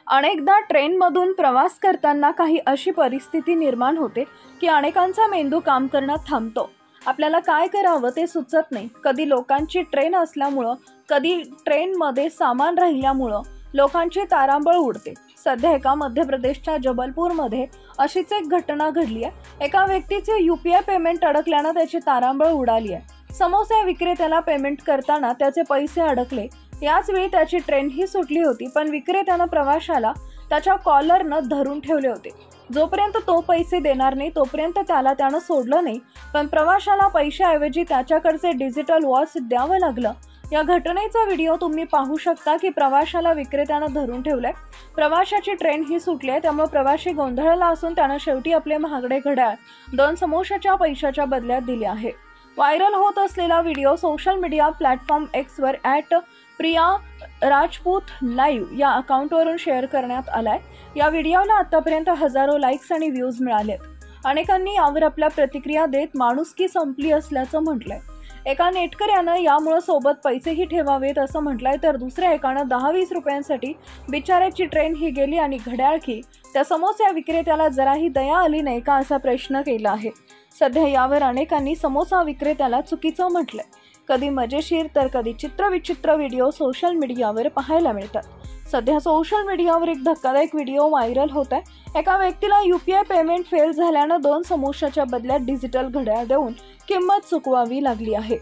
अनेकदा ट्रेनमधून प्रवास करताना काही अशी परिस्थिती निर्माण होते की अनेकांचा मेंदू काम करणं थांबतो। आपल्याला काय करावं ते सुचत नाही। कधी लोकांची ट्रेन असल्यामुळं, कधी ट्रेनमध्ये सामान राहिल्यामुळं लोकांची तारांबळ उडते। सध्या एका मध्य प्रदेशच्या जबलपूरमध्ये अशीच एक घटना घडली आहे। एका व्यक्तीचे UPI पेमेंट अडकल्यानं त्याची तारांबळ उडाली आहे। समोसा विक्रेत्याला पेमेंट करताना त्याचे पैसे अडकले। याच वेळी त्याची ट्रेनही सुटली होती, पण विक्रेत्यानं प्रवाशाला त्याच्या कॉलरनं धरून ठेवले होते। जोपर्यंत तो पैसे देणार नाही तोपर्यंत त्यानं सोडलं नाही, पण प्रवाशाला पैशाऐवजी त्याच्याकडचे डिजिटल वॉच द्यावं लागलं। या घटनेचा व्हिडिओ तुम्ही पाहू शकता की प्रवाशाला विक्रेत्यानं धरून ठेवलंय। प्रवाशाची ट्रेन ही सुटली आहे, त्यामुळे प्रवाशी गोंधळला असून त्यानं शेवटी आपले महागडे घड्याळ 2 समोशाच्या पैशाच्या बदल्यात दिले आहे। व्हायरल होत असलेला व्हिडिओ सोशल मीडिया प्लॅटफॉर्म एक्सवर @प्रिया राजपूत लाईव्ह या अकाउंटवरून शेअर करण्यात आलाय। या व्हिडिओला आतापर्यंत हजारो लाईक्स आणि व्ह्यूज मिळालेत। अनेकांनी यावर आपल्या प्रतिक्रिया देत माणुसकी संपली असल्याचं म्हटलंय। एका नेटकऱ्यानं यामुळे सोबत पैसेही ठेवावेत असं म्हटलंय, तर दुसऱ्या एकानं 10-20 रुपयांसाठी बिचाऱ्याची ट्रेन ही गेली आणि घड्याळ की त्या समोसा विक्रेत्याला जराही दया आली नाही का असा प्रश्न केला आहे। सध्या यावर अनेकांनी समोसा विक्रेत्याला चुकीचं म्हटलंय। कधी मजेशीर तर कधी चित्रविचित्र व्हिडिओ सोशल मीडियावर पाहायला मिळतात। सध्या सोशल मीडियावर एक धक्कादायक व्हिडिओ व्हायरल होत आहे। एका व्यक्तीला UPI पेमेंट फेल झाल्यानं 2 समोशाच्या बदल्यात डिजिटल घड्याळ देऊन किंमत चुकवावी लागली आहे।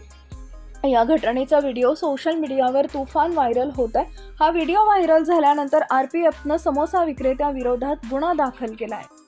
या घटनेचा व्हिडिओ सोशल मीडियावर तुफान व्हायरल होत आहे। हा व्हिडिओ व्हायरल झाल्यानंतर RPFनं समोसा विक्रेत्या विरोधात गुन्हा दाखल केला आहे।